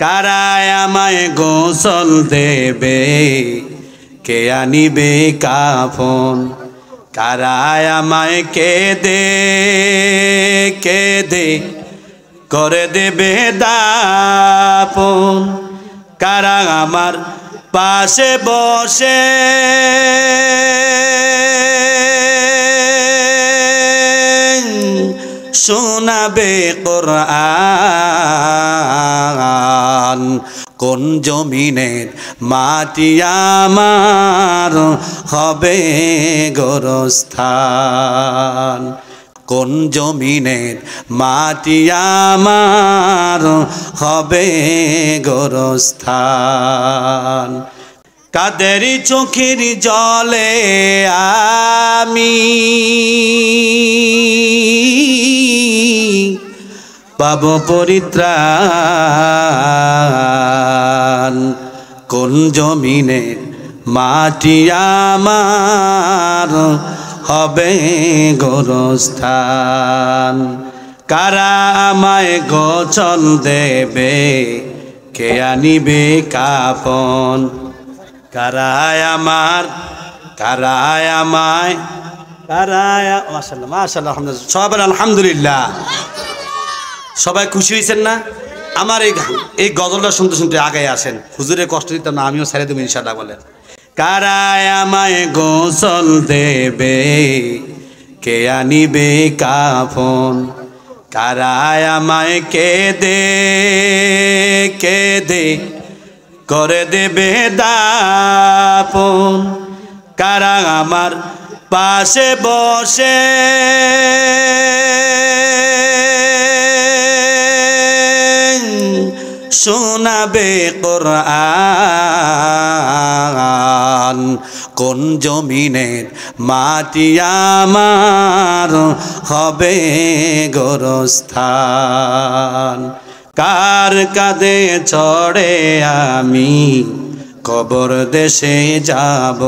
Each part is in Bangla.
কারায় আমায় গোসল দেবে, কে আনিবে কাফন। কারায় আমায় কেঁদে কেঁদে করে দেবে দাপন। কারা আমার পাশে বসে শোনাবে কোরআন। কোন জমিনের মাটি আমার হবে গোরস্থান। কোন জমিনের মাটি আমার হবে গোরস্থান। কাদের চোখের জলে আমি পাব পরিত্রাণ। কোন জমিনের মাটি আমার হবে গোরস্থান। কারা আমায় গোসল দেবে, কে আনিবে কাফন। কারায় আমার কারায় আমায় কারায় মাশাআল্লাহ মাশাআল্লাহ আলহামদুলিল্লাহ সবাই আলহামদুলিল্লাহ। সবাই খুশি হয়েছেন না? আমার এই গজলটা শুনতে শুনতে আগে আসেন। হুজুরের কষ্ট দিতাম না, আমিও ছেড়ে দেবো ইনশাআল্লাহ। বলেন কারায় আমায় গোসল দেবে, কে আনিবে কাফন। কারায় আমায় কেঁদে কেঁদে করে দেবে দাপন। কারা আমার পাশে বসে শোনাবে কোরআন। কোন জমিনের মাটি আমার হবে গোরস্থান। কার কাঁধে চড়ে আমি কবর দেশে যাব,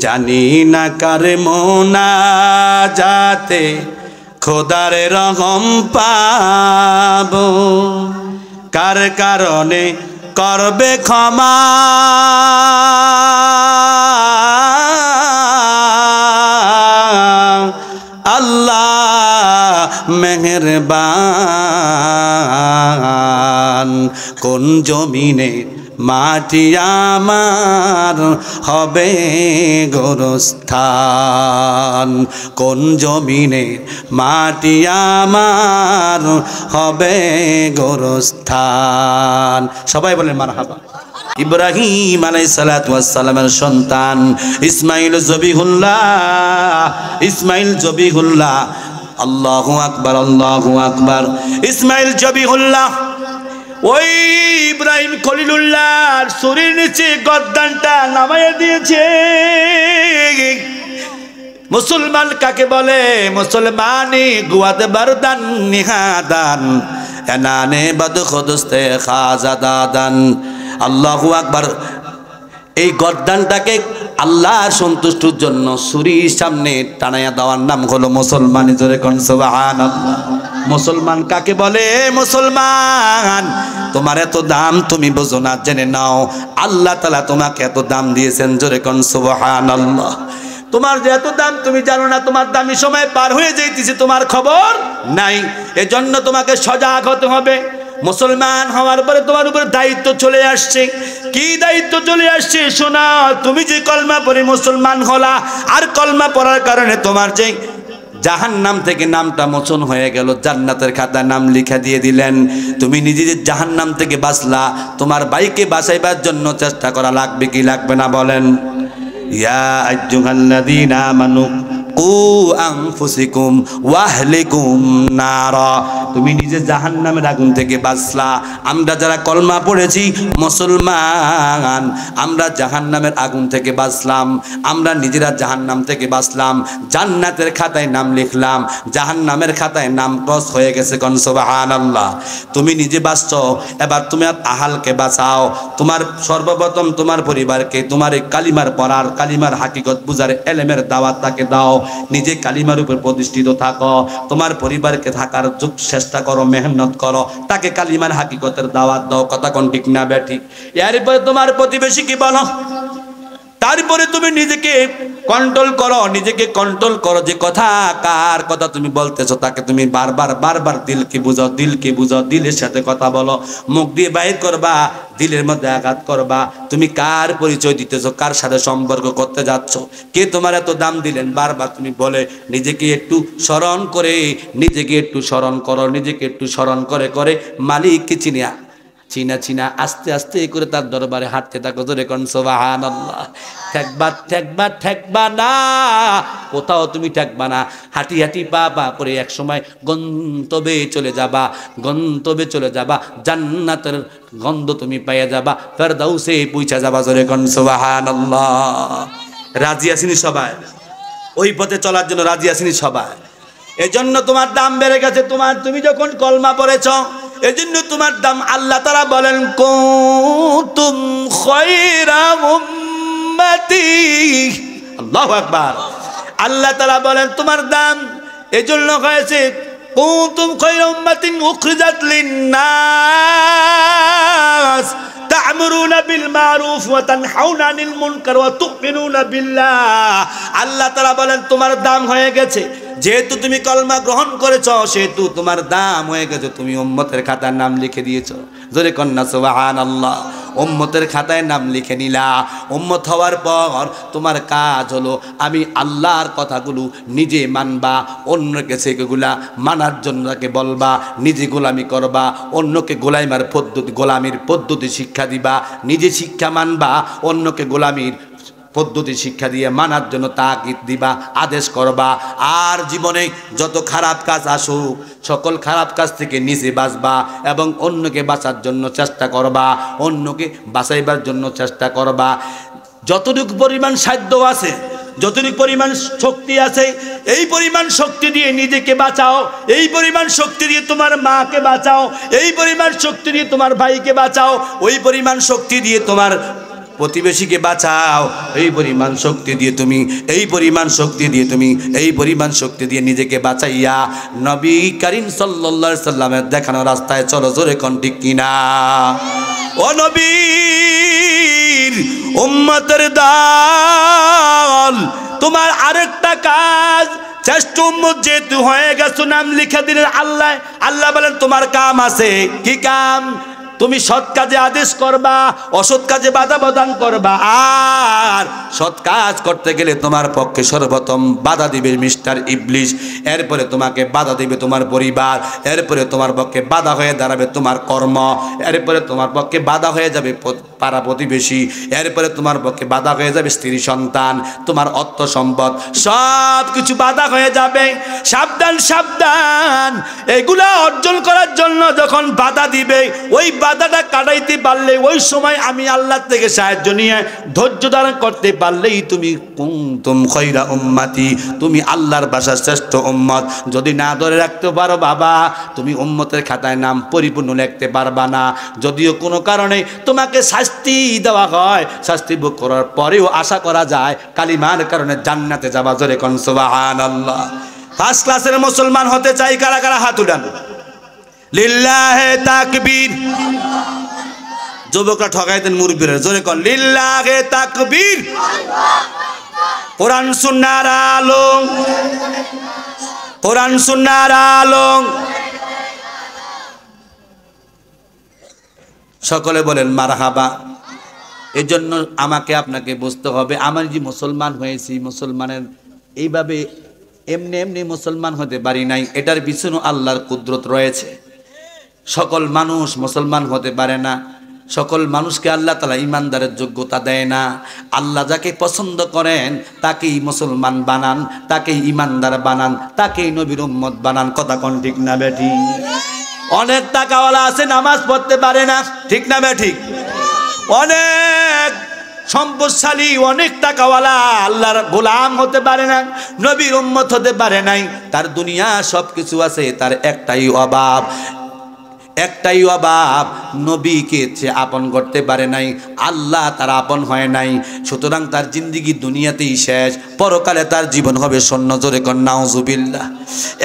জানি না কার মোনাজাতে খোদার রহম পাব। কার কারণে করবে ক্ষমা আল্লাহ মেহেরবান। কোন জমিনে মাটি আমার হবে গোরস্থান। কোন জমিনে মাটি আমার হবে গোরস্থান। সবাই বলেন মারহাবা। ইব্রাহিম আলাইহিস সালাতু ওয়াস সালামের সন্তান ইসমাইল জবিহুল্লাহ। আল্লাহু আকবার আল্লাহু আকবার। ইসমাইল জবিহুল্লাহ ওই ইব্রাহিম খলিলুল্লাহর শরীর নিচে গর্দানটা নামাইয়া দিয়েছে। মুসলমান কাকে বলে? মুসলমানি গুয়াদ বারদান নিহাদান এনানে বাদ খুদস্তে খাজাদাদান। আল্লাহু আকবার। এই গর্দানটাকে আল্লাহর সন্তুষ্টির জন্য ছুরির সামনে টানাইয়া দেওয়ার নাম হলো মুসলমান। জোরে কোন সুবহানাল্লাহ। মুসলমান কাকে বলে? মুসলমান তোমার এত দাম তুমি বোঝো না, জেনে নাও আল্লাহ তাআলা তোমাকে এত দাম দিয়েছেন। জোরে কোন সুবহানাল্লাহ। তোমার যে এত দাম তুমি জানো না, তোমার দামি সময় পার হয়ে যাইতেছে, তোমার খবর নাই। এজন্য তোমাকে সজাগ হতে হবে। মুসলমান হওয়ার পরে তোমার উপরে দায়িত্ব চলে আসছে। কি দায়িত্ব চলে আসছে? শোনা, তুমি যে কলমা পড়ে মুসলমান হলা, আর কলমা পড়ার কারণে তোমার যে জাহান্নাম থেকে নামটা মোচন হয়ে গেল, জান্নাতের খাতায় নাম লিখা দিয়ে দিলেন। তুমি নিজে যে জাহান্নাম থেকে বাঁচলা, তোমার বাইকে বাঁচাইবার জন্য চেষ্টা করা লাগবে কি লাগবে না? বলেন ইয়া আইয়ুহাল্লাযীনা আমানু কু আনফুসিকুম ওয়াহলিকুম নারা। তুমি নিজে জাহান্নামের আগুন থেকে বাঁচলা। আমরা যারা কলমা পড়েছি মুসলমান, আমরা জাহান্নামের আগুন থেকে বাঁচলাম। আমরা নিজেরা জাহান্নাম থেকে বাঁচলাম, জান্নাতের খাতায় নাম লিখলাম, জাহান্নামের খাতায় নাম ক্রস হয়ে গেছে। কোন সুবহানাল্লাহ। তুমি নিজে বাঁচছো, এবার তুমি আহালকে বাঁচাও। তোমার সর্বপ্রথম তোমার পরিবারকে তোমার এই কালিমার পড়ার, কালিমার হাকিকত বুঝার এলেমের দাওয়াত তাকে দাও। নিজে কালিমার উপর প্রতিষ্ঠিত থাকো, তোমার পরিবারকে থাকার যুগ শেষ চেষ্টা করো, মেহনত করো, তাকে কালিমার হাকিকতের দাওয়াত দাও। কথা কোন ঠিক না বেঠিক? এরপরে তোমার প্রতিবেশীকে বলো, তারপরে তুমি নিজেকে কন্ট্রোল করো, নিজেকে কন্ট্রোল করো যে কথা কার কথা তুমি বলতেছো তাকে তুমি বারবার বারবার দিলকে বুঝাও, দিলকে বুঝাও, দিলের সাথে কথা বলো, মুখ দিয়ে বাইর করবা, দিলের মধ্যে আঘাত করবা। তুমি কার পরিচয় দিতেছো, কার সাথে সম্পর্ক করতে যাচ্ছ, কে তোমার এত দাম দিলেন, বারবার তুমি বলে নিজেকে একটু স্মরণ করে, নিজেকে একটু স্মরণ করো, নিজেকে একটু স্মরণ করে করে মালিককে চিনিয়া চিনা চিনা আস্তে আস্তে করে তার দরবারে হাঁটতে থাকো। জোরে কোন সুবহানাল্লাহ। ঠেকবা ঠেকবা ঠেকবা না, কোথাও তুমি ঠেকবা না। হাঁটি হাঁটি পা পা করে এক সময় গন্তব্যে চলে যাবা, গন্তব্যে চলে যাবা, জান্নাতের গন্ধ তুমি পাইয়া যাবা, ফেরদাউসে পৌঁছা যাবা। জোরে কোন সুবহানাল্লাহ। রাজি আছেন সবাই? ওই পথে চলার জন্য রাজি আছেন সবাই? এজন্য তোমার দাম বেড়ে গেছে। তুমি যখন কলমা পড়েছ এজন্য তোমার দাম। আল্লাহ তাআলা বলেন কুনতুম খায়রা উম্মতি, আল্লাহু আকবার। আল্লাহ তাআলা বলেন তোমার দাম এজন্য হয়েছে কুনতুম খায়রা উম্মাতিন উখরিজাত লিন-নাস তা'মুরুনা বিল মারুফ ওয়া তানহাউনা আনিল মুনকার ওয়া তু'মিনুনা বিল্লাহ। আল্লাহ তাআলা বলেন তোমার দাম হয়ে গেছে, যেহেতু তুমি কলমা গ্রহণ করেছ সেহেতু তোমার দাম হয়ে গেছে, তুমি উম্মতের খাতার নাম লিখে দিয়েছো। জোরে কন্না সুবহানাল্লাহ। উম্মতের খাতায় নাম লিখে নিলা। উম্মত হওয়ার পর তোমার কাজ হলো আমি আল্লাহর কথাগুলো নিজে মানবা, অন্যকে সেগুলা মানার জন্য তাকে বলবা, নিজে গোলামি করবা, অন্যকে গোলামির পদ্ধতি শিক্ষা দিবা, নিজে শিক্ষা মানবা, অন্যকে গোলামির পদ্ধতি শিক্ষা দিয়ে মানার জন্য তাকিদ দিবা, আদেশ করবা। আর জীবনে যত খারাপ কাজ আসুক সকল খারাপ কাজ থেকে নিজে বাঁচবা এবং অন্যকে বাঁচার জন্য চেষ্টা করবা, অন্যকে বাঁচাইবার জন্য চেষ্টা করবা। যতটুকু পরিমাণ সাধ্য আছে, যতটুকু পরিমাণ শক্তি আছে, এই পরিমাণ শক্তি দিয়ে নিজেকে বাঁচাও, এই পরিমাণ শক্তি দিয়ে তোমার মাকে বাঁচাও, এই পরিমাণ শক্তি দিয়ে তোমার ভাইকে বাঁচাও, ওই পরিমাণ শক্তি দিয়ে তোমার প্রতিবেশীকে বাঁচাও, এই পরিমাণ শক্তি দিয়ে তুমি, এই পরিমাণ শক্তি দিয়ে তুমি, এই পরিমাণ শক্তি দিয়ে নিজেকে বাঁচাইয়া নবী করিম সাল্লাল্লাহু আলাইহি সাল্লামের দেখানো রাস্তায় চলো। জোরে কোন ঠিক কিনা? ও নবীর উম্মতের দল, তোমার আরেকটা কাজ, শ্রেষ্ঠ উম্মত যেহেতু হয়ে গেছো, নাম লিখে দিলেন আল্লাহ। আল্লাহ বলেন তোমার কাম আছে। কি কাম? তুমি সৎ কাজে আদেশ করবা, অসৎ কাজে বাধা প্রদান করবা। আর সৎ কাজ করতে গেলে তোমার পক্ষে সর্বপ্রথম বাধা দিবে মিস্টার ইবলিশ, এরপরে তোমাকে বাধা দিবে তোমার পরিবার, এরপরে তোমার পক্ষে বাধা হয়ে দাঁড়াবে তোমার কর্ম, এরপরে তোমার পক্ষে বাধা হয়ে যাবে পাড়া প্রতিবেশী, এরপরে তোমার পক্ষে বাধা হয়ে যাবে স্ত্রী সন্তান, তোমার অর্থ সম্পদ, সব কিছু বাধা হয়ে যাবে। সাবধান সাবধান। এগুলা অর্জন করার জন্য যখন বাধা দিবে, ওই বাধাটা কাটাইতে পারলে, ওই সময় আমি আল্লাহ থেকে সাহায্য নিয়ে ধৈর্য ধারণ করতে পারলেই তুমি কুনতুম খায়রা উম্মতি, তুমি আল্লাহর ভাষার শ্রেষ্ঠ উম্মত। যদি না ধরে রাখতে পারো বাবা, তুমি উম্মতের খাতায় নাম পরিপূর্ণ লিখতে পারবা না। যদিও কোনো কারণে তোমাকে শাস্তি দেওয়া হয়, শাস্তি ভোগ করার পরেও আশা করা যায় কালিমার কারণে জান্নাতে যাবা। জোরে কোন সুবহানাল্লাহ। ফার্স্ট ক্লাসের মুসলমান হতে চাই কারা কারা? হাত উঠান। লিল্লাহে তাকবীর। যুবকরা ঠকাই দেন মুরব্বীরা। জোরে কোন লিল্লাহে তাকবীর। কোরআন সুন্নাহর আলো, কোরআন সুন্নাহর আলো। সকলে বলেন মারহাবা। এজন্য আমাকে আপনাকে বুঝতে হবে, আমি যে মুসলমান হয়েছি, মুসলমানের এইভাবে এমনি এমনি মুসলমান হতে পারি নাই, এটার পিছনে আল্লাহর কুদরত রয়েছে। সকল মানুষ মুসলমান হতে পারে না, সকল মানুষকে আল্লাহ তাআলা ইমানদারের যোগ্যতা দেয় না। আল্লাহ যাকে পছন্দ করেন তাকেই মুসলমান বানান, তাকেই ইমানদার বানান, তাকেই নবীর উম্মত বানান। কথা কোন ঠিক না বেঠি? অনেক টাকাওয়ালা আছে নামাজ পড়তে পারে না, ঠিক না বেঠি? অনেক সম্পদশালী, অনেক টাকাওয়ালা আল্লাহর গোলাম হতে পারে না, নবীর উম্মত হতে পারে নাই। তার দুনিয়া সব কিছু আছে, তার একটাই অভাব, একটাই অভাব, নবীকে সে আপন করতে পারে নাই, আল্লাহ তার আপন হয় নাই, সুতরাং তার জিন্দিগি দুনিয়াতেই শেষ, পরকালে তার জীবন হবে শূন্য। জোরে কর নাউজুবিল্লাহ।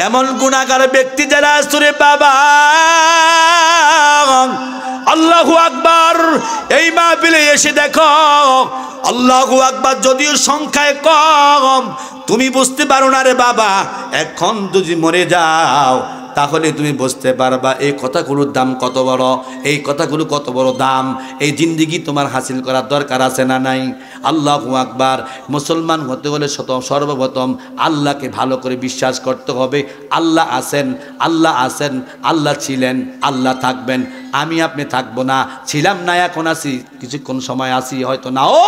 এমন গুনাহগার ব্যক্তি যারা আসরে বাবা, আল্লাহু আকবার, এই মাহফিলে এসে দেখো আল্লাহু আকবার যদিও সংখ্যায় কম, তুমি বুঝতে পারো না রে বাবা। এখন যদি মরে যাও তাহলে তুমি বুঝতে পারবা এই কথাগুলোর দাম কত বড়, এই কথাগুলো কত বড় দাম। এই জিন্দিগি তোমার হাসিল করার দরকার আছে না নাই? আল্লাহু আকবার। মুসলমান হতে হলে সর্বপ্রথম আল্লাহকে ভালো করে বিশ্বাস করতে হবে। আল্লাহ আছেন, আল্লাহ আছেন, আল্লাহ ছিলেন, আল্লাহ থাকবেন। আমি আপনি থাকবো না, ছিলাম না, এখন আছি, কিছুক্ষণ সময় আছি, হয়তো নাও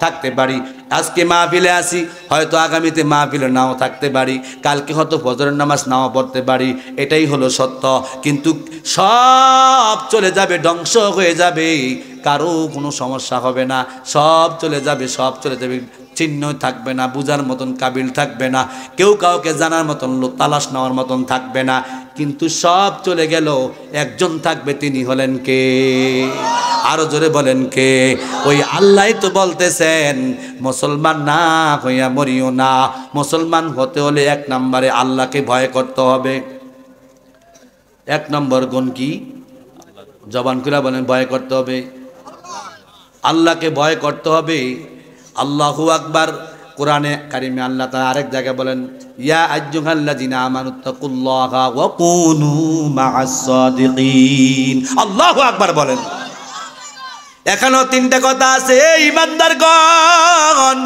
থাকতে পারি। আজকে মাহফিলে আসি, হয়তো আগামীতে মাহফিলে নাও থাকতে পারি, কালকে হয়তো ফজরের নামাজ নাও পড়তে পারি। এটাই হলো সত্য। কিন্তু সব চলে যাবে, ধ্বংস হয়ে যাবে, কারো কোনো সমস্যা হবে না। সব চলে যাবে, সব চলে যাবে, চিহ্ন থাকবে না, বুঝার মতন কাবিল থাকবে না, কেউ কাউকে জানার মতন তালাশ নেওয়ার মতন থাকবে না। কিন্তু সব চলে গেল, একজন থাকবে, তিনি হলেন কে? আরো জোরে বলেন কে? ওই আল্লাহ তো বলতেছেন মুসলমান না হইয়া মরিও না। মুসলমান হতে হলে এক নম্বরে আল্লাহকে ভয় করতে হবে। এক নম্বর গুণ কি? জবান খুলে বলেন, ভয় করতে হবে, আল্লাহকে ভয় করতে হবে। আল্লাহু আকবার। কোরআনে কারিমে আল্লাহ তাআলা আরেক জায়গায় বলেন, ইয়া আইয়ুহাল্লাযিনা আমানুত্তাকুল্লাহা ওয়া কুনু মা'আস সাদিকিন। আল্লাহু আকবার বলেন। এখনো তিনটা কথা আছে। এই ইমানদারগণ,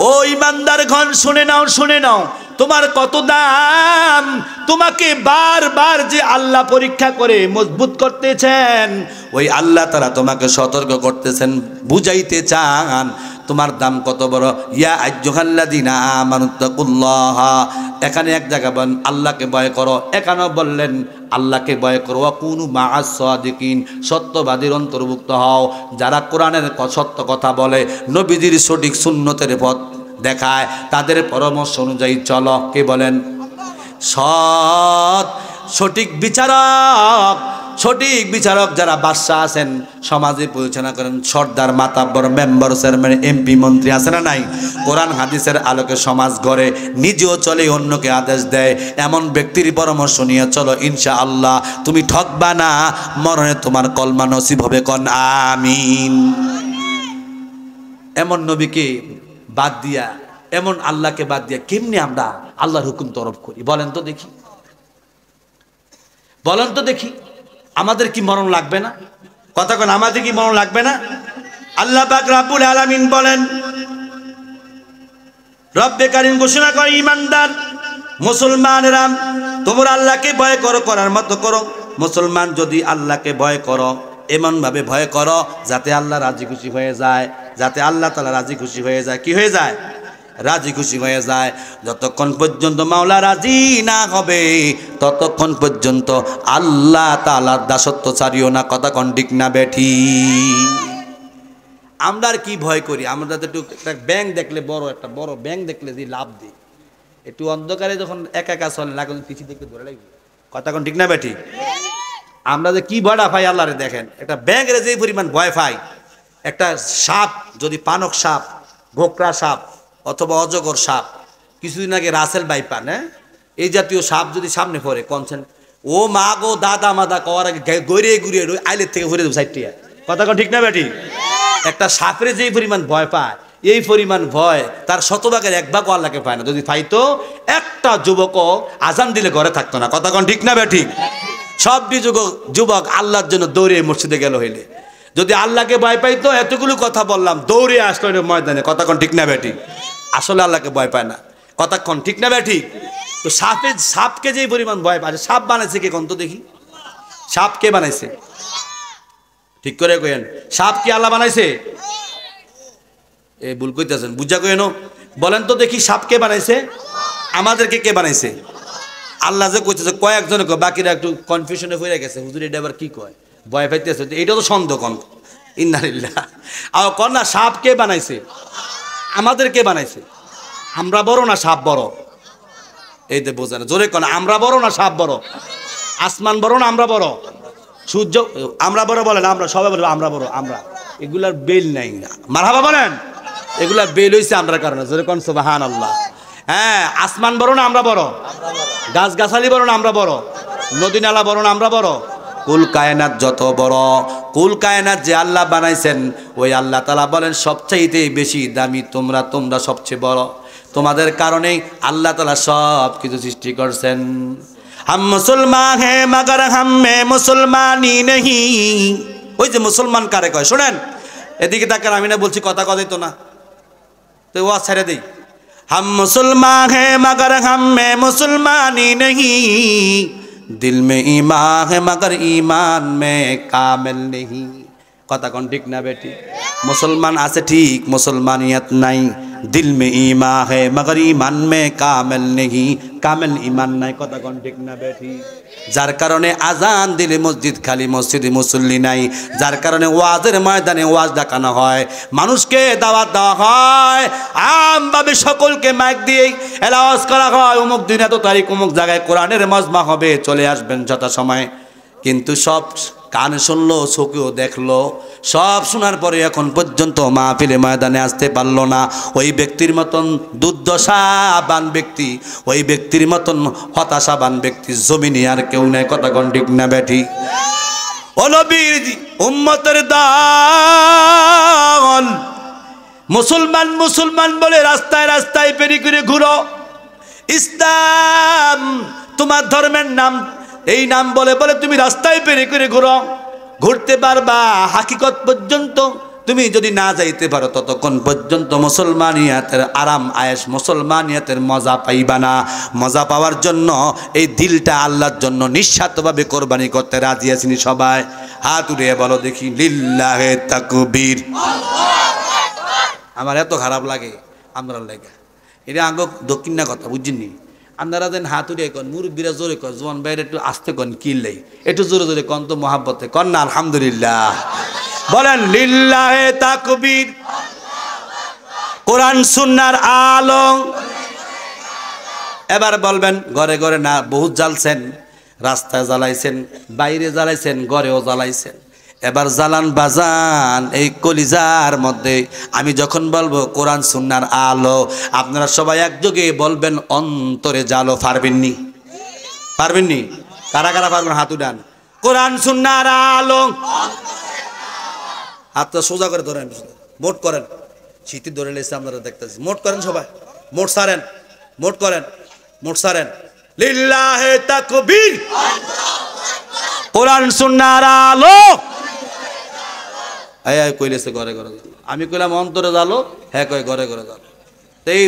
ও ইমানদারগণ, শুনে নাও, শুনে নাও, তোমার কত দাম। তোমাকে বারবার যে আল্লাহ পরীক্ষা করে মজবুত করতেছেন, ওই আল্লাহ তাআলা তোমাকে সতর্ক করতেছেন, বুঝাইতে চান তোমার দাম কত বড়। ইয়া আইয়ুহাল্লাযিনা আমানুত্তাকুল্লাহা, এখানে এক জায়গা বলেন আল্লাহকে ভয় করো, এখানেও বললেন আল্লাহকে ভয় করো। ওয়া কুনু মা'আস সাদিকিন, সত্যবাদীর অন্তর্ভুক্ত হও, যারা কোরআনের সত্য কথা বলে, নবীজির সঠিক সুন্নতের পথ দেখায়, তাদের পরামর্শ অনুযায়ী চলো। কে বলেন? সঠিক বিচারক। সঠিক বিচারক যারা বাদশা আছেন, সমাজে পরিচালনা করেন, সর্দার, মাতাব্বর, মেম্বার, চেয়ারম্যান, এমপি, মন্ত্রী আছে না নাই? কোরআন হাদিসের আলোকে সমাজ গড়ে, নিজেও চলে, অন্যকে আদেশ দেয়, এমন ব্যক্তির পরামর্শ নিয়ে চলো, ইনশাআল্লাহ তুমি ঠকবা না, মরণে তোমার কলমা নসিব হবে। কোন আমিন। এমন নবীকে বাদ দিয়া, এমন আল্লাহকে বাদ দিয়া কেমনি আমরা আল্লাহর হুকুম তরফ করি? বলেন তো দেখি, বলেন তো দেখি। আমাদের কি মরণ লাগবে না? কথা কোন, আমাদের কি মরণ লাগবে না? আল্লাহ পাক রব্বুল আলামিন বলেন, রব্বে কারীম ঘোষণা করে, ঈমানদার মুসলমানেরা তোমরা আল্লাহকে ভয় করো, করার মতো করো। মুসলমান যদি আল্লাহকে ভয় করো, এমন ভাবে ভয় করো যাতে আল্লাহ রাজি খুশি হয়ে যায়, যাতে আল্লাহ তাআলা রাজি খুশি হয়ে যায়। কি হয়ে যায়? রাজি খুশি হয়ে যায়। যতক্ষণ পর্যন্ত মাওলা রাজি না হবে, ততক্ষণ পর্যন্ত আল্লাহ তাআলার দাসত্ব ছাড়িও না। কথা কোন ঠিক না বেঠি? আমরা আর কি ভয় করি? আমরা তো একটু একটা ব্যাংক দেখলে, একটা বড় ব্যাংক দেখলে যে লাভ দিই, একটু অন্ধকারে যখন একা একা চলে না, পিছিয়ে দেখতে ধরে লাগবে। কথা কোন ঠিক না বেঠি? আমরা যে কি ভয়টা পাই আল্লাহরে দেখেন। একটা ব্যাংকের যে পরিমাণ ভয় পাই, একটা সাপ যদি, পানক সাপ, গোকরা সাপ অথবা অজগর সাপ, কিছুদিন আগে রাসেল বাই পান, এই জাতীয় সাপ যদি সামনে পড়ে, কনছেন ও মা গো, দাদা মাদা কওয়ার আগে গড়িয়ে ঘুরিয়ে আইলের থেকে ঘুরে দেবো সাইডটিয়া। কথা কোন ঠিক না বেঠি? একটা সাপের যেই পরিমাণ ভয় পায়, এই পরিমাণ ভয় তার শতভাগের এক ভাগও আল্লাহকে পায় না। যদি পাইতো, একটা যুবকও আজান দিলে ঘরে থাকতো না। কথা কোন ঠিক না বেঠি? সবটি যুবক আল্লাহর জন্য দৌড়ে মসজিদে গেল হইলে। যদি আল্লাহকে ভয় পাইতো, এতগুলো কথা বললাম, দৌড়ে আসলো ময়দানে। কথা কোন ঠিক না বেঠি? আসলে আল্লাহকে ভয় পায় না। কথা কোন ঠিক না বেঠি? তো সাপকে যেই পরিমাণ ভয় পায়, সাপ বানাইছে কে কোন তো দেখি? সাপ কে বানাইছে? ঠিক করে কইেন, সাপ কি আল্লাহ বানাইছে? এই ভুল কইতেছেন, বুঝা কইেন। বলেন তো দেখি, সাপ কে বানাইছে? আমাদেরকে কে বানাইছে? আল্লাহ যে কইতেছে, কয়েকজনে কয়, বাকিরা একটু কনফিউশনে হয়ে গেছে, হুজুর এটা আবার কি কয়, ভয় পাইতেছে, এটা তো সন্দেহ। কন ইন্নালিল্লাহ। আর কন না, সাপ কে বানাইছে? আমাদের কে বানাইছে? আমরা বড় না সাপ বড়? এই যে বোঝা না, জোরে কন, আমরা বড় না সাপ বড়? আসমান বড় না আমরা বড়? সূর্য আমরা বড় বলেন, আমরা সবাই বলবো আমরা বড়, আমরা এগুলার বেল নাই না, মারহাবা বলেন। এগুলা বেল হইছে আমরার কারণে, জোরে কোন সুবহানাল্লাহ। হ্যাঁ, আসমান বড় না আমরা বড়? গাছ গাছালি বড় না আমরা বড়? নদী নালা বড় না আমরা বড়? কুল কায়নাত যত বড়, কুল কায়নাত যে আল্লাহ বানাইছেন ওই আল্লাহ তাআলা বলেন সবচাইতে বেশি দামি তোমরা সবচেয়ে বড়। তোমাদের কারণেই আল্লাহ তাআলা সব কিছু সৃষ্টি করছেন। हम मुसलमान हैं मगर हम में मुसलमानी नहीं। ওই যে মুসলমান কারে কয় শুনেন, এদিকে তাকান, আমি না বলছি কথা কথাই তো না, তো ওয়াজ ছেড়ে দেই। हम मुसलमान हैं मगर हम में मुसलमानी नहीं, दिल में ईमान है मगर ईमान में कामिल नहीं। কথা কোন ঠিক না বেটি? মুসলমান আছে ঠিক, মুসলমানিয়ত নাই। दिल में ईमान है मगर ईमान में कामिल नहीं, कामिल ईमान নাই। কথা কোন ঠিক না বেটি? যার কারণে আজান দিলে মসজিদ খালি, মসজিদে মুসল্লি নাই। যার কারণে ওয়াজের ময়দানে ওয়াজ দেখানো হয়, মানুষকে দাওয়াত দেওয়া হয়, আমভাবে সকলকে মাইক দিয়ে এলাওয়াজ করা হয়, অমুক দিন এত তারিখ অমুক জায়গায় কোরআনের মজমা হবে, চলে আসবেন যথাসময়ে। কিন্তু সব কানে শুনলো, চোখেও দেখলো, সব শোনার পরে এখন পর্যন্ত মাহফিলে ময়দানে আসতে পারলো না। ওই ব্যক্তির মতন দুর্দশাবান ব্যক্তি, ওই ব্যক্তির মতন হতাশাবান ব্যক্তি জমিনে আর কেউ নেই। কথা কোন ঠিক না বেঠি? ও নবীর উম্মতের দল, মুসলমান মুসলমান বলে রাস্তায় রাস্তায় পেরি করে ঘুরো। ইসলাম তোমার ধর্মের নাম, এই নাম বলে বলে তুমি রাস্তায় পেরে করে ঘুরো, ঘুরতে পারবা। হাকিকত পর্যন্ত তুমি যদি না যাইতে পারো ততক্ষণ পর্যন্ত মুসলমানিয়াতের আরাম আয়েশ, মুসলমানিয়াতের মজা পাইবা না। মজা পাওয়ার জন্য এই দিলটা আল্লাহর জন্য নিঃস্বার্থভাবে কোরবানি করতে রাজি আছেন সবাই? হাত উঠিয়ে বলো দেখি লিল্লাহে তাকবীর। আমার এত খারাপ লাগে আমরা লেগে, এটা আগ দক্ষিণ না কথা বুঝিনি। আপনারা যেন হাত উঠে কন, মুরব্বীরা জোরে কন, জোয়ান বাইরে একটু আস্তে কন, কিনলেই একটু জোরে জোরে কন তো মহাব্বতে কন না আলহামদুলিল্লাহ বলেন লিল্লাহে তাকবীর। কোরআন সুন্নাহর আলো। এবার বলবেন ঘরে ঘরে না বহুত জ্বালছেন, রাস্তায় জ্বালাইছেন, বাইরে জ্বালাইছেন, ঘরেও জ্বালাইছেন, এবার জ্বালান বাজান এই কলিজার মধ্যে। আমি যখন বলবো কোরআন সুন্নাহর আলো, আপনারা সবাই একযোগে বলবেন অন্তরে জ্বালো। পারবেননি? পারবেননি? কারা কারা পারবেন হাত উঠান। কোরআন সুন্নাহর আলো। হাতটা সোজা করে ধরেন, মোট করেন, শীতি ধরে লেছে আপনারা দেখতেছি। মোট করেন সবাই, মোট সারেন, মোট করেন, মোট সারেন। লিল্লাহে তাকবীর। কোরআন সুন্নাহর আলো। কইলেছে ঘরে ঘরে জালো, আমি কইলাম অন্তরে জালো, হ্যাঁ কয় ঘরে ঘরে জালো। এই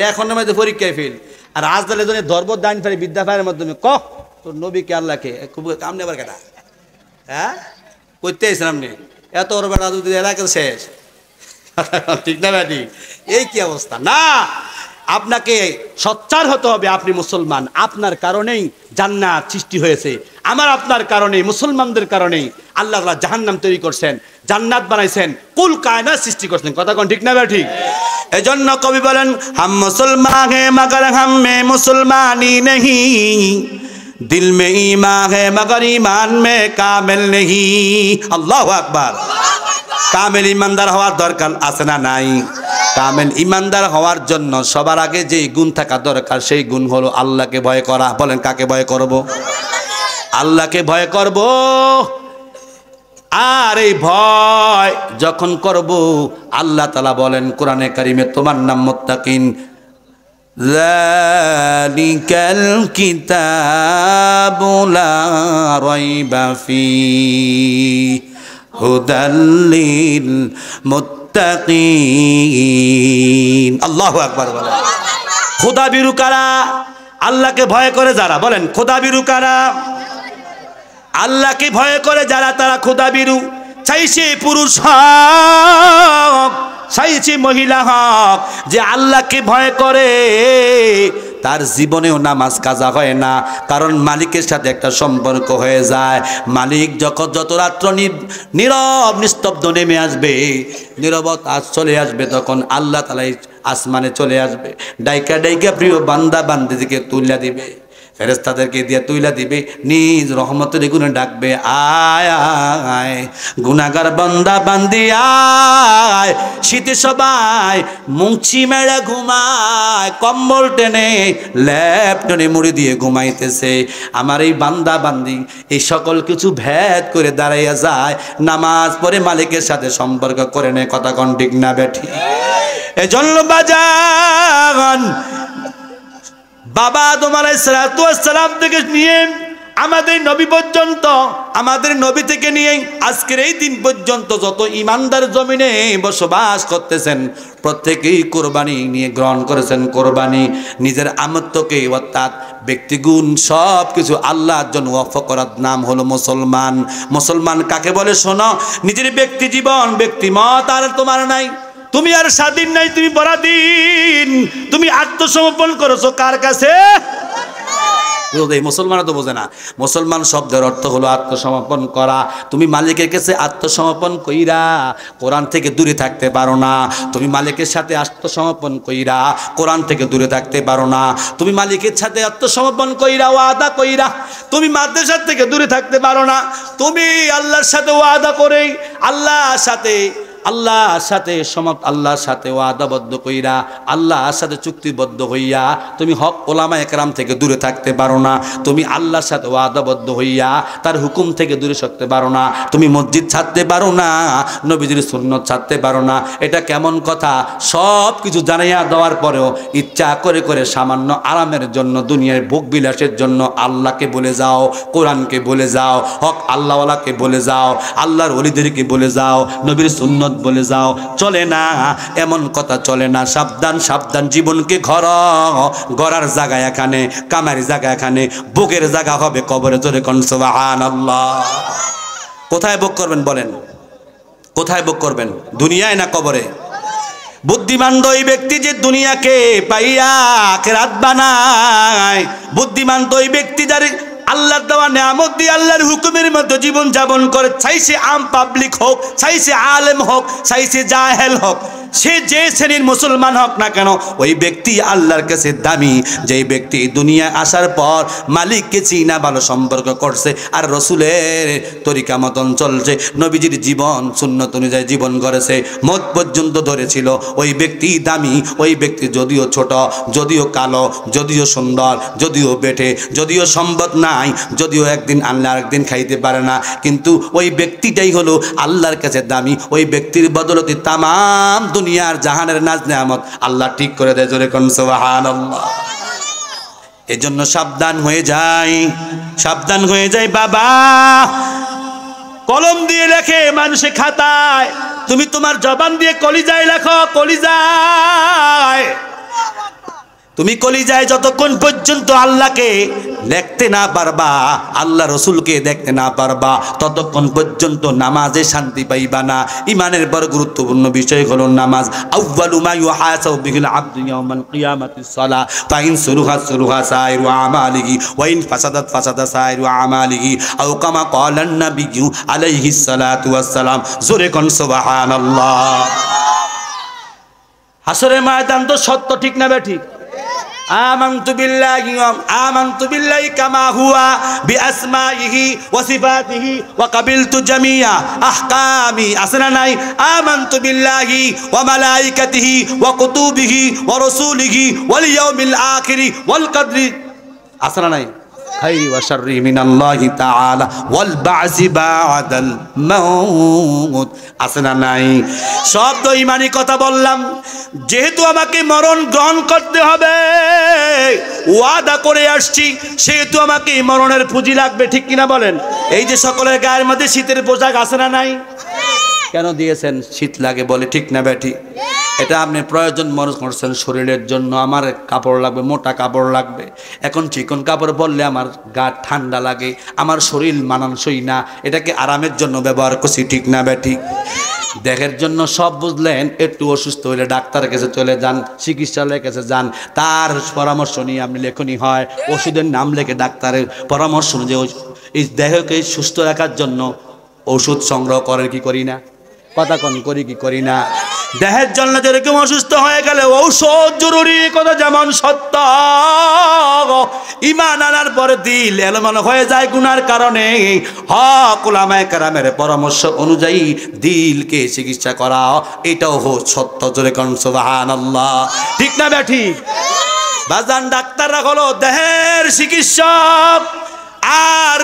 এখন মধ্যে পরীক্ষায় ফেল। আর আজ দালে জন্য ধর্ম দান ফেরি বিদ্যা ফায়ারের মাধ্যমে কহ তোর নবীকে আল্লাহকে কামনে আবার কেটা, হ্যাঁ করতে আইসেন আপনি এত ওর বেড়া যদি এলাকা শেষ। ঠিক না ব্যাটি? এই কি অবস্থা? না, আপনাকে সচ্চার হতে হবে। আপনি মুসলমান, আপনার কারণেই জান্নাত সৃষ্টি হয়েছে। আমার আপনার কারণেই, মুসলমানদের কারণেই আল্লাহ তাআলা জাহান্নাম তৈরি করছেন, জান্নাত বানাইছেন, কুল কায়নাত সৃষ্টি করছেন। কথা কোন ঠিক না ভাই? ঠিক। এজন্য কবি বলেন হাম মুসলমান হে মগর হাম মে মুসলমানি নেহি, দিল মে ঈমান হে মগর ঈমান মে কামিল নেহি। আল্লাহু আকবার। কামেল ইমানদার হওয়ার দরকার আছে না নাই? কামেল ইমানদার হওয়ার জন্য সবার আগে যেই গুণ থাকা দরকার সেই গুণ হলো আল্লাহকে ভয় করা। বলেন কাকে ভয় করব? আল্লাহকে ভয় করব। আর এই ভয় যখন করব আল্লাহ তাআলা বলেন কোরআনে কারিমে, তোমার নাম মুত্তাকিন। যালিকাল কিতাবু লা রাইবা ফীহি হুদাল্লিল মুত্তাকিন। আল্লাহু আকবার বলেন। খোদা বিরু কারা? আল্লাহকে ভয় করে যারা। বলেন খোদা বিরু কারা? আল্লাহকে ভয় করে যারা তারা খোদা বিরু। চাইছে পুরুষ হক, চাইছে মহিলা হক, যে আল্লাহকে ভয় করে তার জীবনেও নামাজ কাজা হয় না, কারণ মালিকের সাথে একটা সম্পর্ক হয়ে যায়। মালিক যখন যত রাত্র নীরব নিস্তব্ধ নেমে আসবে, নীরবতা চলে আসবে, তখন আল্লাহ তাআলা আসমানে চলে আসবে, ডাইকা ডাইকা প্রিয় বান্দা বান্দিদিকে তুলে দিবে। ফেরেশতাদেরকে দিয়ে তুইলা দিবে, নিজ রহমতের গুণে ডাকবে, আয় আয় গুনাহগার বান্দা বান্দি আয়। শীতে সবাই মুছি মেরা ঘুমায়, কম্বল টেনে ল্যাপ টেনে মুড়ি দিয়ে ঘুমাইতেছে। আমার এই বান্দা বান্দি এই সকল কিছু ভেদ করে দাঁড়াইয়া যায়, নামাজ পড়ে মালিকের সাথে সম্পর্ক করে নেয়। কথা কোন ঠিক না বেঠি? এজন্য বাজান বাবা আদম আলাইহিস সালাম থেকে নিয়ে আমাদের নবী পর্যন্ত, আমাদের নবী থেকে নিয়ে আজকের এই দিন পর্যন্ত যত ইমানদার জমিনে বসবাস করতেছেন, প্রত্যেকেই কোরবানি নিয়ে গ্রহণ করেছেন। কোরবানি নিজের আমত্বকে অর্থাৎ ব্যক্তিগুণ সব কিছু আল্লাহর জন্য ওয়াকফ করার নাম হলো মুসলমান। মুসলমান কাকে বলে শোনো, নিজের ব্যক্তি জীবন ব্যক্তিমত আর তোমার নাই, তুমি আর স্বাধীন নাই, তুমি পরাধীন। তুমি আত্মসমর্পণ করেছো কার কাছে? মুসলমানরা তো বোঝে না। মুসলমান শব্দের অর্থ হলো আত্মসমর্পণ করা। তুমি মালিকের কাছে আত্মসমর্পণ কইরা কোরআন থেকে দূরে থাকতে পারো না। তুমি মালিকের সাথে আত্মসমর্পণ কইরা কোরআন থেকে দূরে থাকতে পারো না। তুমি মালিকের সাথে আত্মসমর্পণ কইরা ওয়াদা কইরা তুমি মাদ্রাসার থেকে দূরে থাকতে পারো না। তুমি আল্লাহর সাথে ওয়াদা করে আল্লাহর সাথে আল্লাহর সাথে ওয়াদাবদ্ধ কইরা আল্লাহর সাথে চুক্তিবদ্ধ হইয়া তুমি হক ওলামায়ে কেরাম থেকে দূরে থাকতে পারো না। তুমি আল্লাহর সাথে ওয়াদাবদ্ধ হইয়া তার হুকুম থেকে দূরে সরতে পারো না। তুমি মসজিদ ছাড়তে পারো না, নবীজির সুন্নত ছাড়তে পারো না। এটা কেমন কথা? সব কিছু জানাইয়া দেওয়ার পরেও ইচ্ছা করে করে সামান্য আরামের জন্য, দুনিয়ার ভোগ বিলাসের জন্য আল্লাহকে বলে যাও, কোরআনকে বলে যাও, হক আল্লাহওয়ালাকে বলে যাও, আল্লাহর ওলিদেরকে বলে যাও, নবীর সুন্নত বলে যাও। চলে না, এমন কথা চলে না। সাবধান সাবধান, জীবনকে গড়ার জায়গা এখানে, কামারি জায়গা এখানে, ভোগের জায়গা হবে কবরে। জোরে কোন সুবহানাল্লাহ। কোথায় ভোগ করবেন বলেন? কোথায় ভোগ করবেন? দুনিয়ায় না কবরে? বুদ্ধিমান ওই ব্যক্তি যে দুনিয়াকে পাইয়া আখিরাত বানায়। বুদ্ধিমান ওই ব্যক্তি যার আল্লাহর দেওয়া নিয়ামত দিয়ে আল্লাহর হুকুমের মধ্যে জীবন যাপন করে, চাইছে আম পাবলিক হোক, চাইছে আলেম হোক, চাইছে জাহেল হোক, সে যে শ্রেণীর মুসলমান হোক না কেন, ওই ব্যক্তি আল্লাহর কাছে দামি। যেই ব্যক্তি দুনিয়ায় আসার পর মালিককে চিনা ভালো সম্পর্ক করছে আর রসুলের তরিকা মতন চলছে, নবীজির জীবন সুন্নত অনুযায়ী জীবন করেছে, মত পর্যন্ত ধরেছিল, ওই ব্যক্তি দামি। ওই ব্যক্তি যদিও ছোট, যদিও কালো, যদিও সুন্দর, যদিও বেঠে, যদিও সম্পদ নাই, যদিও একদিন আল্লাহ একদিন খাইতে পারে না, কিন্তু ওই ব্যক্তিটাই হলো আল্লাহর কাছে দামি। ওই ব্যক্তির বদলতে তামাম দুনিয়ার জাহানের নাজ নেয়ামত আল্লাহ ঠিক করে দেয়। জোরে কোন সুবহানাল্লাহ। এজন্য সাবধান হয়ে যাই, সাবধান হয়ে যাই বাবা। কলম দিয়ে লেখে মানুষে খাতায়, তুমি তোমার জবান দিয়ে কলিজায় লেখো, কলিজায়। তুমি কলিজায় যতক্ষণ পর্যন্ত আল্লাহকে দেখতে না পারবা, আল্লাহ রসুলকে দেখতে না পারবা, ততক্ষণ পর্যন্ত নামাজে শান্তি পাইবা না। ইমানের বড় গুরুত্বপূর্ণ বিষয় হলো নামাজ। আউয়ালু মা ইউহাসাবু বিহিল আবদু ইয়াউমাল কিয়ামাতিস সালাহ ফাইন সুরুহা সাইরু আমালিহি ওয়া ইন ফাসাদাত ফাসাদা সাইরু আমালিহি আও কামা ক্বালান নাবিয়্যু আলাইহিস সালাতু ওয়াস সালাম। জোরে কোন সুবহানাল্লাহ। হাসরের ময়দান তো সত্য, ঠিক না বেঠিক? আমানতু বিল্লাহি কামা হুয়া বিআসমাইহি ওয়া সিফাতিহি ওয়া কাবিলতু জামিয়া আহকামি। আসনা নাই? আমানতু বিল্লাহি ওয়া মালাইকাতিহি ওয়া কুতুবিহি ওয়া রাসূলিহি ওয়াল ইয়াউমিল আখিরি ওয়াল কদরি। আসনা নাই? খাইরি ওয়া শাররি মিনাল্লাহি তাআলা ওয়াল বা'সি বা'দাল মাউত। আসনা নাই? সব তো ইমানি কথা বললাম। যেহেতু আমাকে মরণ গ্রহণ করতে হবে, ওয়াদা করে আসছি, সেহেতু আমাকে মরণের পুঁজি লাগবে, ঠিক কিনা বলেন? এই যে সকলের গায়ের মধ্যে শীতের পোশাক আছে না নাই? কেন দিয়েছেন? শীত লাগে বলে, ঠিক না বেঠি? এটা আপনি প্রয়োজন মনে করছেন শরীরের জন্য, আমার কাপড় লাগবে, মোটা কাপড় লাগবে। এখন চিকন কাপড় পরলে আমার গা ঠান্ডা লাগে, আমার শরীর মানানসই না, এটাকে আরামের জন্য ব্যবহার করছি, ঠিক না বেঠি? দেহের জন্য সব বুঝলেন। একটু অসুস্থ হলে ডাক্তারের কাছে চলে যান, চিকিৎসালয়ের কাছে যান, তার পরামর্শ নিয়ে আপনি লেখনি হয়, ওষুধের নাম লেখে ডাক্তারের পরামর্শ অনুযায়ী এই দেহকে সুস্থ রাখার জন্য ওষুধ সংগ্রহ করেন কি করি না? কথা কন, করি কি করি না? দেহের জন্য যেরকম অসুস্থ হয়ে গেলে ঔষধ জরুরি, কথা যেমন সত্য, ঈমান আনার পরে দিল এলোমেলো হয়ে যায় গুনার কারণে। হক উলামায়ে কেরামের পরামর্শ অনুযায়ী দিলকে চিকিৎসা করা, এটাও সত্য। জোরে কোন সুবহানাল্লাহ। ঠিক না ব্যাঠি? বাজান ডাক্তাররা হলো দেহের চিকিৎসক, আর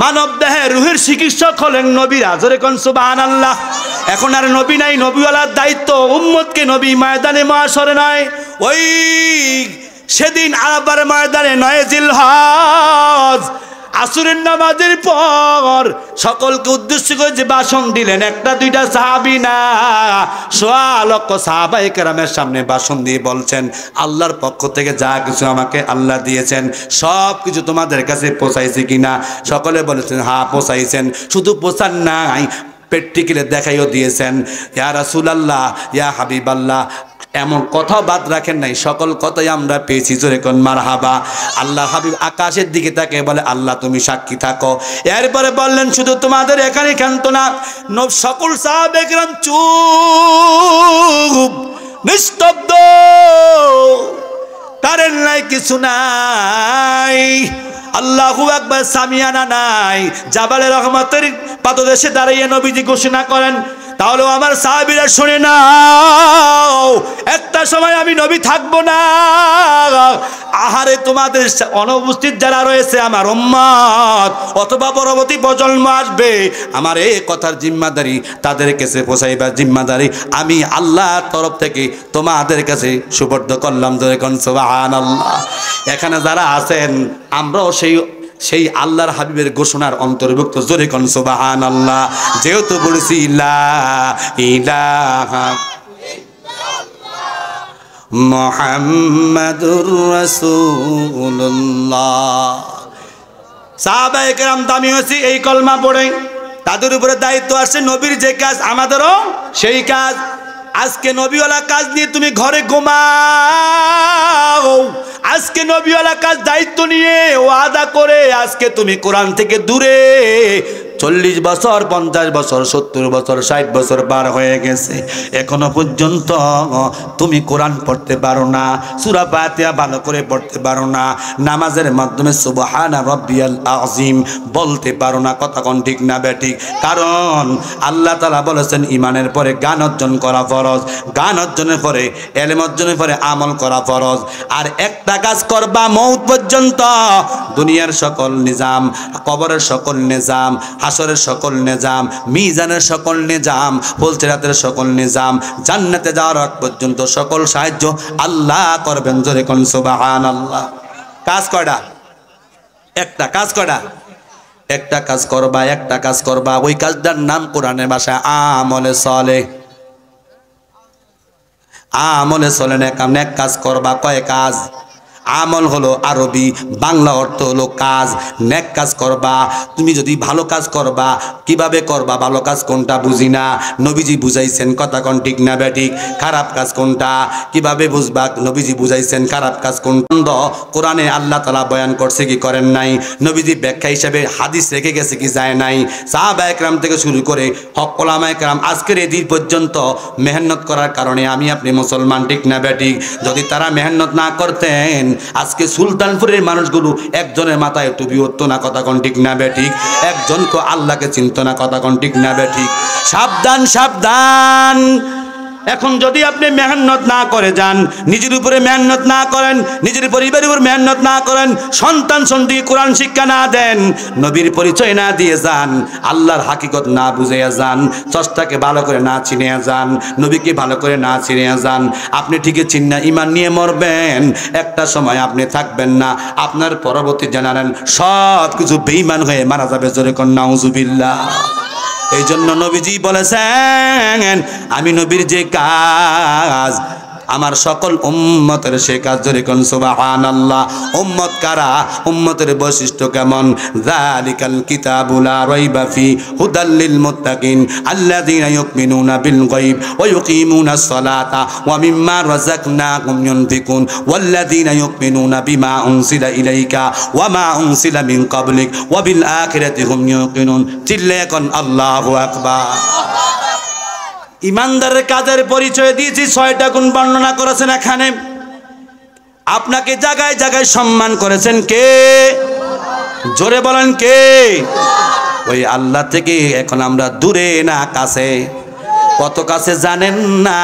মানব দেহে রুহের চিকিৎসক হলেন নবীরা। জোরে কোন সুবহানাল্লাহ। এখন আর নবী নাই, নবীওয়ালার দায়িত্ব উম্মতকে নবী ময়দানে মাশরে নয়, ওই সেদিন আরাফার ময়দানে 9 জিলহজ আসরের নামাজের পর সকলকে উদ্দেশ্য করে যে ভাষণ দিলেন, একটা দুইটা সাহাবী না, সোয়া লক্ষ সাহাবায়ে কেরামের সামনে ভাষণ দিয়ে বলছেন, আল্লাহর পক্ষ থেকে যা কিছু আমাকে আল্লাহ দিয়েছেন সব কিছু তোমাদের কাছে পৌঁছাইছে কিনা? সকলে বলেছেন হ্যাঁ পৌঁছাইছেন। শুধু পৌঁছান নাই, প্র্যাকটিক্যালি দেখাইও দিয়েছেন। ইয়া রাসূলুল্লাহ, ইয়া হাবিবাল্লাহ, এমন কথা বাদ রাখেন নাই, সকল কথাই আমরা পেয়েছি। জোরে কোন মারহাবা। আল্লাহ হাবিব আকাশের দিকে তাকিয়ে বলে, আল্লাহ তুমি সাক্ষী থাকো। এরপরে বললেন, শুধু তোমাদের এখানে ক্ষান্ত না, সকল সাহাবায়ে কেরাম চুপ, নিস্তব্ধ, কারেন্ট নাই, কিছু নাই, আল্লাহু আকবার, সামিয়ানা নাই। জাবালে রহমতের পাদদেশে দাঁড়িয়ে নবীজি ঘোষণা করেন, তাহলে আমার সাহাবীরা শুনে নাও, একটা সময় আমি নবী থাকবো না। আহারে তোমাদের অনুপস্থিত যারা রয়েছে আমার উম্মত অথবা পরবর্তী প্রজন্ম আসবে, আমার এই কথার জিম্মাদারি তাদের কাছে পৌঁছাইবার জিম্মাদারি আমি আল্লাহর তরফ থেকে তোমাদের কাছে সুপর্দ করলাম। জোরে কোন সুবহানাল্লাহ। এখানে যারা আছেন আমরাও সেই আল্লাহর হাবিবের ঘোষণার অন্তর্ভুক্ত। জোরে কোন সুবহানাল্লাহ। যেহেতু বলেছি লা ইলাহা মুহাম্মাদুর রাসূলুল্লাহ। সাহাবায়ে কেরাম দামি হয়েছে এই কলমা পড়ে, তাদের উপরে দায়িত্ব আসছে নবীর যে কাজ আমাদেরও সেই কাজ। আজকে নবীওয়ালা কাজ নিয়ে তুমি ঘরে ঘুমাও, আজকে নবীওয়ালা কাজ দায়িত্ব নিয়ে ওয়াদা করে আজকে তুমি কোরআন থেকে দূরে 40 বছর 50 বছর 70 বছর 60 বছর পার হয়ে গেছে, এখনো পর্যন্ত তুমি কোরআন পড়তে পারো না, সূরা ফাতিহা ভালো করে পড়তে পারো না, নামাজের মাধ্যমে সুবহানা রাব্বিয়াল আযীম বলতে পারো না। কথা কোন ঠিক না বেঠিক? কারণ আল্লাহ তাআলা বলেছেন ঈমানের পরে জ্ঞান অর্জন করা ফরজ, জ্ঞান অর্জনের পরে ইলম অর্জনের পরে আমল করা ফরজ। আর একটা কাজ করবা মওত পর্যন্ত, দুনিয়ার সকল নিজাম, কবরের সকল নিজাম, হাসরের সকল নিজাম, মিজানের সকল নিজাম, ফুলসিরাতের সকল নিজাম, জান্নাতে যাওয়ার আগ পর্যন্ত সকল সাহায্য আল্লাহ করবেন। জোরে কোন সুবহানাল্লাহ। কাজ কয়টা? একটা। কাজ কয়টা? একটা কাজ করবা, একটা কাজ করবা, ওই কাজটার নাম কোরআনের ভাষায় আমলে সলেহ। আমলে চলে না, এক কাজ করবা। কয় কাজ? আমল হলো আরবি, বাংলা অর্থ হলো কাজ। নেক কাজ করবা। তুমি যদি ভালো কাজ করবা, কিভাবে করবা? ভালো কাজ কোনটা বুঝি না, নবীজি বুঝাইছেন। কথা কোন ঠিক না বেঠিক? খারাপ কাজ কোনটা, কিভাবে বুঝবা? নবীজি বুঝাইছেন। খারাপ কাজ কোনটা কোরআনে আল্লাহ তাআলা বয়ান করছে কি করেন নাই? নবীজি ব্যাখ্যা হিসেবে হাদিস রেখে গেছে কি যায় নাই? সাহাবায়ে কেরাম থেকে শুরু করে হক উলামায়ে কেরাম আজকের এই দিন পর্যন্ত মেহনত করার কারণে আমি আপনি মুসলমান। ঠিক না বেঠিক? যদি তারা মেহনত না করতেন আজকে সুলতানপুরের মানুষগুলো একজনের মাথায় টুপি উঠতো না। কথা কোন ঠিক না বেঠিক? একজনকে আল্লাহকে চিনত না। কথা কোন ঠিক না বেঠিক? সাবধান, সাবধান। এখন যদি আপনি মেহনত না করে যান, নিজের উপরে মেহনত না করেন, নিজের পরিবারের উপর মেহনত না করেন, সন্তান সন্ততি কোরআন শিক্ষা না দেন, নবীর পরিচয় না দিয়ে যান, আল্লাহর হাকিকত না বুঝাইয়া যান, চষ্টাকে ভালো করে না চিনিয়া যান, নবীকে ভালো করে না চিনিয়া যান, আপনি ঠিকই চিন্না ঈমান নিয়ে মরবেন। একটা সময় আপনি থাকবেন না, আপনার পরবর্তী জেনারেশন সব কিছু বেঈমান হয়ে মারা যাবে। জোরে কোন নাউজুবিল্লাহ। এই জন্য নবীজি বলেছেন আমি নবীর যে কাজ আমার সকল উম্মতের সে কাজ। জোরে কোন সুবহানাল্লাহ। উম্মত কারা? উম্মতের বৈশিষ্ট্য কেমন? যালিকাল কিতাবু লা রাইবা ফি হুদাল লিল মুত্তাকিন আল্লাযীনা ইউমিনুনা বিল গায়ব ওয়া ইউকিমুনাস সালাতা ওয়া মিম্মা রাযাকনাহুম ইউনফিকুন ওয়াল্লাযীনা ইউমিনুনা বিমা উনসিলা ইলাইকা ওয়া মা উনসিলা মিন ক্বাবলিক ওয়া বিল আখিরাতি হুম ইউকিনুন। চিল্লায়ে কোন আল্লাহু আকবার। ইমানদারের কাজের পরিচয় দিয়েছি, 6টা গুণ বর্ণনা করেছেন এখানে। আপনাকে জায়গায় জায়গায় সম্মান করেছেন কে? জোরে বলেন কে? ওই আল্লাহ থেকে এখন আমরা দূরে না কাছে? কত কাছে জানেন না?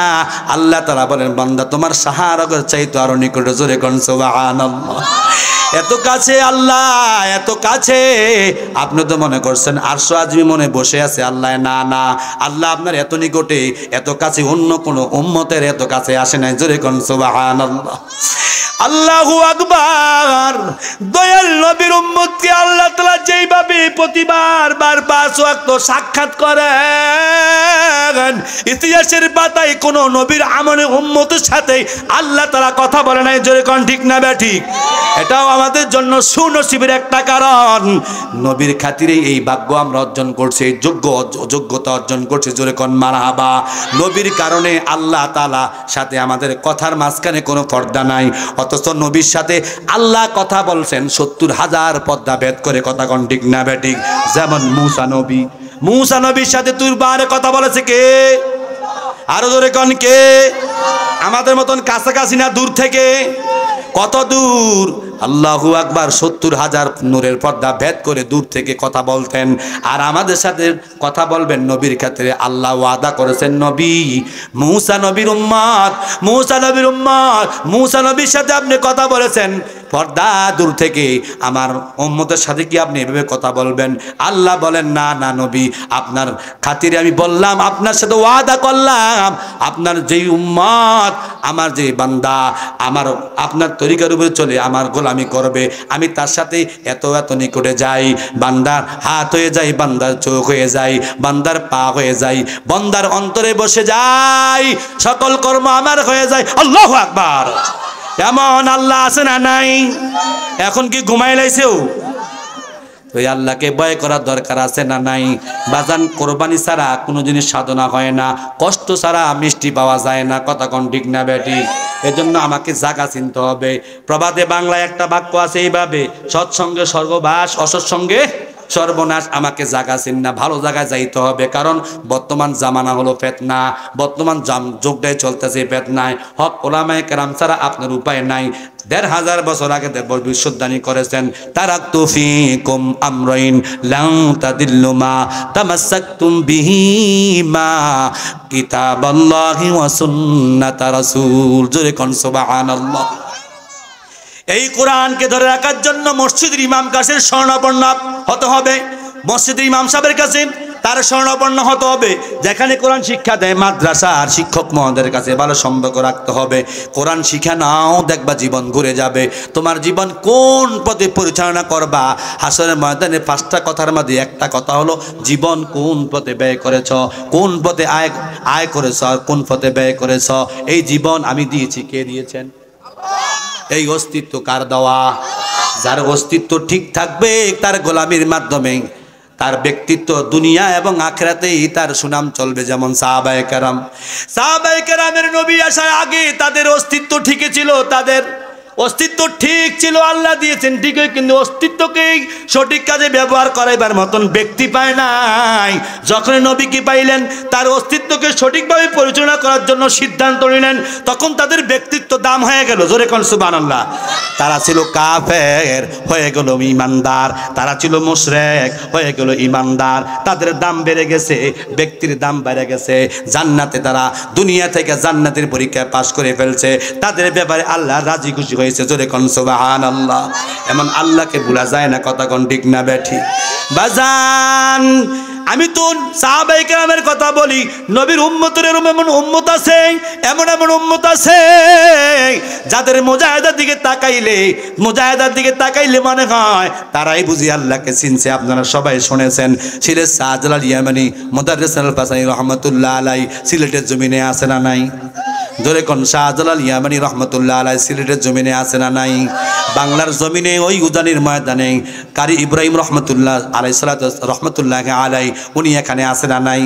আল্লাহ তাআলা বলেন, বান্দা তোমার সাহারাগের চাইতে আরো নিকটে। জোরে কোন সুবহানাল্লাহ। এত কাছে আল্লাহ, এত কাছে। আপনি তো মনে করছেন আরশ আজমি মনে বসে আছে আল্লাহ। না না, আল্লাহ আপনার এত নিকটে, এত কাছে, অন্য কোনো উম্মতের এত কাছে আসে নাই। জোরে কোন সুবহানাল্লাহ। আল্লাহু আকবার। দয়াল নবীর উম্মতকে আল্লাহ তাআলা যেইভাবে প্রতিবার 5 ওয়াক্ত সাক্ষাৎ করেন, ইতিহাসের পাতায় কোন নবীর আমলে উম্মতের সাথে আল্লাহ তাআলা কথা বলে নাই। জোরে কোন ঠিক না ঠিক? এটাও আমাদের জন্য সুনসিবের একটা কারণ। নবীর খাতিরে এই ভাগ্য আমরা অর্জন করছি, যোগ্যতা অর্জন করছি। জোরে কোন মারহাবা। নবীর কারণে আল্লাহ তাআলা সাথে আমাদের কথার মাঝখানে কোনো পর্দা নাই, অথচ নবীর সাথে আল্লাহ কথা বলছেন 70,000 পর্দা ভেদ করে। কথা কোন ঠিক না ঠিক? যেমন মুসা নবীর সাথে তুরবারে কথা বলেছে কে? আরো জোরে কোন কে? আমাদের মতন কাছাকাছি না, দূর থেকে। কত দূর? আল্লাহু আকবার। 70,000 নূরের পর্দা ভেদ করে দূর থেকে কথা বলতেন। আর আমাদের সাথে কথা বলবেন নবীর ক্ষেত্রে আল্লাহ ওয়াদা করেছেন। নবী মুসা নবীর উম্মত, মুসা নবীর সাথে আপনি কথা বলেছেন পর্দা দূর থেকে, আমার উম্মতের সাথে কি আপনি এভাবে কথা বলবেন? আল্লাহ বলেন, না না নবী, আপনার খাতিরে আমি বললাম, আপনার সাথে ওয়াদা করলাম, আপনার যেই উম্মত, আমার যে বান্দা, আমার আপনার তরিকার উপরে চলে আমার গোলামি করবে, আমি তার সাথে এত এত নিকটে যাই। বান্দার হাত হয়ে যাই, বান্দার চোখ হয়ে যাই, বান্দার পা হয়ে যাই, বান্দার অন্তরে বসে যাই, সকল কর্ম আমার হয়ে যায়। আল্লাহু আকবার। এমন আল্লাহ আছে না নাই? এখন কি ঘুমাই লাইছেও? ওই আল্লাহকে ভয় করার দরকার আছে না নাই? বাজান, কোরবানি ছাড়া কোনো জিনিস সাধনা হয় না, কষ্ট ছাড়া মিষ্টি পাওয়া যায় না। কথা কোন ঠিক না বেটি? এজন্য আমাকে জায়গা চিনতে হবে। প্রবাদে বাংলায় একটা বাক্য আছে এইভাবে, সৎসঙ্গে স্বর্গবাস, অসৎসঙ্গে সর্বনাশ। আমাকে জায়গা চিন না, ভালো জায়গায় যাইতে হবে। কারণ বর্তমান জামানা হলো ফিতনা, বর্তমান যুগটাই চলতেছে ফিতনায়। হক ওলামায়ে কেরাম ছাড়া আপনার উপায় নাই। ১,৫০০ বছর আগে ভবিষ্যদ্বাণী করেছেন, তারাকতু ফীকুম আমরাইন লান তাদিল্লু মা তামাসসাকতুম বিহিমা কিতাবাল্লাহি ওয়া সুন্নাতা রাসূল। জোরে কোন সুবহানাল্লাহ। এই কোরআনকে ধরে রাখার জন্য মসজিদের ইমাম কাছে শরণাপন্ন হতে হবে, মসজিদের ইমাম সাহেবের কাছে তার শরণাপন্ন হতে হবে। যেখানে কোরআন শিক্ষা দেয় মাদ্রাসার শিক্ষক মহোদয়ের কাছে ভালো সম্পর্ক রাখতে হবে। কোরআন শিক্ষা নাও, দেখবা জীবন ঘুরে যাবে। তোমার জীবন কোন পথে পরিচালনা করবা, হাসরের ময়দানে 5টা কথার মধ্যে একটা কথা হলো জীবন কোন পথে ব্যয় করেছ, কোন পথে আয় করেছ, আর কোন পথে ব্যয় করেছ। এই জীবন আমি দিয়েছি, কে দিয়েছেন? এই অস্তিত্ব কার দেওয়া? যার অস্তিত্ব ঠিক থাকবে তার গোলামির মাধ্যমে তার ব্যক্তিত্ব দুনিয়া এবং আখিরাতেই তার সুনাম চলবে। যেমন সাহাবায়ে কেরামের নবী আসার আগে তাদের অস্তিত্ব ঠিকই ছিল, তাদের অস্তিত্ব ঠিক ছিল, আল্লাহ দিয়েছেন ঠিকই, কিন্তু অস্তিত্বকে সঠিক কাজে ব্যবহার করাইবার মতন ব্যক্তি পায় নাই। যখন নবীকে পাইলেন, তার অস্তিত্বকে সঠিকভাবে পরিচালনা করার জন্য সিদ্ধান্ত নিলেন, তখন তাদের ব্যক্তিত্ব দাম হয়ে গেল। জোরে কোন সুবহানাল্লাহ। তারা ছিল কাফের, হয়ে গেল ইমানদার। তারা ছিল মুশরিক, হয়ে গেল ইমানদার। তাদের দাম বেড়ে গেছে, ব্যক্তির দাম বেড়ে গেছে। জান্নাতে তারা দুনিয়া থেকে জান্নাতের পরীক্ষায় পাশ করে ফেলছে। তাদের ব্যাপারে আল্লাহ রাজি খুশি হয়েছে। জোরে কোন সুবহানাল্লাহ। এমন আল্লাহকে ভুলা যায় না। কথা কোন ঠিক না বেঠি? বাজান, আমি তো সাহাবায়ে কেরামের কথা বলি, নবীর উম্মতের এমন উম্মত আছে, এমন উম্মত আছে যাদের মুজাহিদার দিকে তাকাইলে মনে হয় তারাই বুঝি আল্লাহকে চিনছে। আপনারা সবাই শুনেছেন, সিলেট শাহজালাল ইয়ামানি মুদাররিস আল-ফাসানি রহমাতুল্লাহ আলাইহি সিলেটের জমিনে আছে না নাই? ধরে কোন শাহজালাল ইয়ামানি রহমতুল্লাহ আলাই সিলেটের জমিনে আছে না নাই? বাংলার জমিনে ওই উদানির ময়দানে কারি ইব্রাহিম রহমতুল্লাহ আলাই রহমতুল্লাহ আলাই, উনি এখানে আছে না নাই?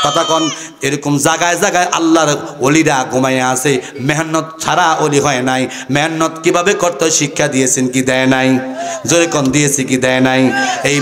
কথা কোন। এরকম জায়গায় জায়গায় আল্লাহর ওলিরা ঘুমাইয়া আছে। মেহনত ছাড়া ওলি হয় নাই। মেহনত কিভাবে করতে শিক্ষা দিয়েছেন কি দেয় নাই? জোরে কোন দিয়েছে কি দেয় নাই? এই